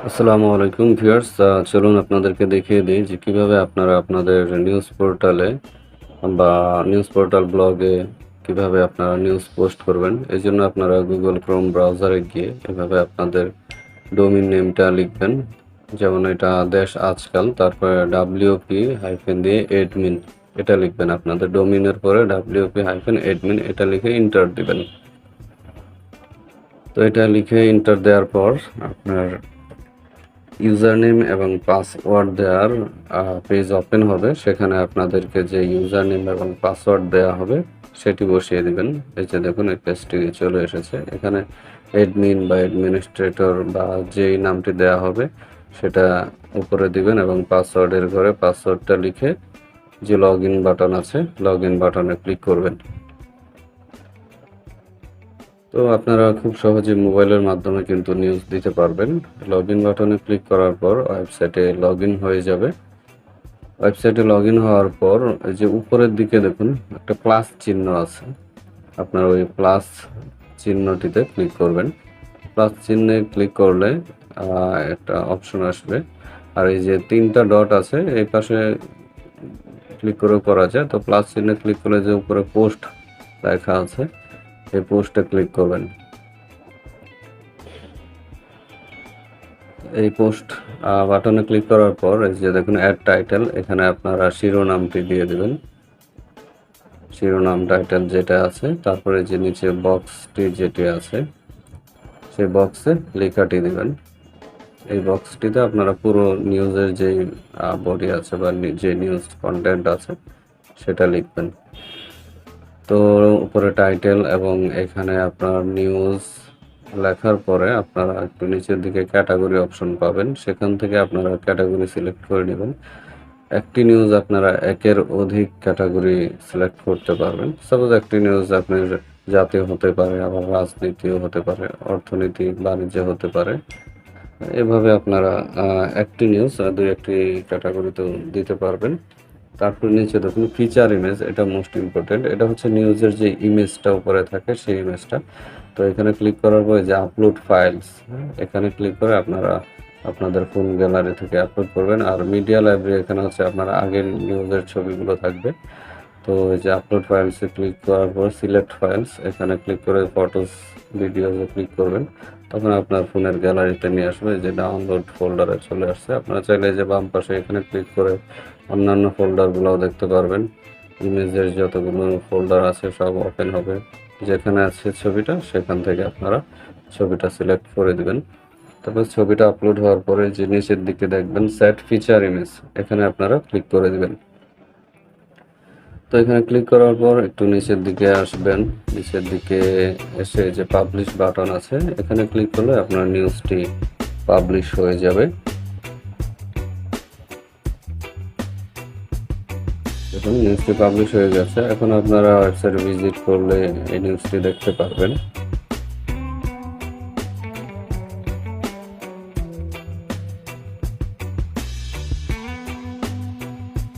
আসসালামু আলাইকুম ভিউয়ার্স, চলুন আপনাদেরকে দেখিয়ে দিই যে কিভাবে আপনারা আপনাদের নিউজ পোর্টালে বা নিউজ পোর্টাল ব্লগে কিভাবে আপনারা নিউজ পোস্ট করবেন। এই জন্য আপনারা গুগল ক্রোম ব্রাউজারে গিয়ে এভাবে আপনাদের ডোমেইন নেমটা লিখবেন। যেমন এটা দেশ আজকাল, তারপরে WP হাইফেন দিয়ে এডমিন এটা লিখবেন। আপনাদের ডোমেইনের পরে WP হাইফেন এডমিন এটা লিখে এন্টার দিবেন। তো এটা লিখে এন্টার দেওয়ার পর আপনার ইউজার নেম এবং পাসওয়ার্ড দেওয়ার পেজ ওপেন হবে। সেখানে আপনাদেরকে যে ইউজার নেম এবং পাসওয়ার্ড দেওয়া হবে সেটি বসিয়ে দিবেন। এই যে দেখুন এই পেজটি চলে এসেছে। এখানে অ্যাডমিন বা অ্যাডমিনিস্ট্রেটর বা যেই নামটি দেওয়া হবে সেটা উপরে দিবেন এবং পাসওয়ার্ডের ঘরে পাসওয়ার্ডটা লিখে যে লগ ইন বাটন আছে লগ ইন বাটনে ক্লিক করবেন। তো আপনারা খুব সহজে মোবাইলের মাধ্যমে কিন্তু নিউজ দিতে পারবেন। লগ ইন বাটনে ক্লিক করার পর ওয়েবসাইটে লগ ইন হয়ে যাবে। ওয়েবসাইটে লগ ইন হওয়ার পর এই যে উপরের দিকে দেখুন একটা প্লাস চিহ্ন আছে, আপনার ওই প্লাস চিহ্নটিতে ক্লিক করবেন। প্লাস চিহ্নে ক্লিক করলে একটা অপশন আসবে, আর এই যে তিনটা ডট আছে এই পাশে ক্লিক করেও করা যায়। তো প্লাস চিহ্নে ক্লিক করলে যে উপরে পোস্ট লেখা আছে এই পোস্টে ক্লিক করবেন। এই পোস্ট বাটনে ক্লিক করার পর এই যে দেখুন অ্যাড টাইটেল, এখানে আপনারা শিরোনামটি দিয়ে দেবেন। শিরোনাম টাইটেল যেটা আছে, তারপরে যে নিচে বক্সটি যেটি আছে সেই বক্সে লেখাটি দিবেন। এই বক্সটিতে আপনারা পুরো নিউজের যে বডি আছে বা যে নিউজ কন্টেন্ট আছে সেটা লিখবেন। তো উপরে টাইটেল এবং এখানে আপনার নিউজ লেখার পরে আপনারা একটু নিচের দিকে ক্যাটাগরি অপশন পাবেন, সেখান থেকে আপনারা ক্যাটাগরি সিলেক্ট করে নেবেন। একটি নিউজ আপনারা একের অধিক ক্যাটাগরি সিলেক্ট করতে পারবেন। সাপোজ একটি নিউজ আপনার জাতীয় হতে পারে, আবার রাজনীতিও হতে পারে, অর্থনীতি বাণিজ্য হতে পারে। এভাবে আপনারা একটি নিউজ দুই একটি ক্যাটাগরিতেও দিতে পারবেন। তারপর নিচে দেখুন ফিচার ইমেজ, এটা মোস্ট ইম্পর্টেন্ট। এটা হচ্ছে নিউজের যে ইমেজটা উপরে থাকে সেই ইমেজটা। তো এখানে ক্লিক করার পরে যে আপলোড ফাইলস, এখানে ক্লিক করে আপনারা আপনাদের ফোন গ্যালারি থেকে আপলোড করবেন। আর মিডিয়া লাইব্রেরি এখানে হচ্ছে আপনার আগের নিউজের ছবিগুলো থাকবে। তো এই যে আপলোড ফাইলসে ক্লিক করার পর সিলেক্ট ফাইলস এখানে ক্লিক করে ফটোস ভিডিওসে ক্লিক করবেন। তখন আপনার ফোনের গ্যালারিতে নিয়ে আসবে, যে ডাউনলোড ফোল্ডারে চলে আসছে। আপনারা চাইলে যে বাম পাশে এখানে ক্লিক করে অন্যান্য ফোল্ডারগুলোও দেখতে পারবেন। ইমেজের যতগুলো ফোল্ডার আছে সব ওপেন হবে। যেখানে আছে ছবিটা সেখান থেকে আপনারা ছবিটা সিলেক্ট করে দিবেন। তারপর ছবিটা আপলোড হওয়ার পরে যে নিচের দিকে দেখবেন সেট ফিচার ইমেজ, এখানে আপনারা ক্লিক করে দিবেন। তো এখানে ক্লিক করার পর একটু নিচের দিকে আসবেন। নিচের দিকে এসে যে পাবলিশ বাটন আছে এখানে ক্লিক করলে আপনার নিউজটি পাবলিশ হয়ে যাবে। দেখুন নিউজটি পাবলিশ হয়ে গেছে। এখন আপনারা ওয়েবসাইটে ভিজিট করলে এই নিউজটি দেখতে পারবেন।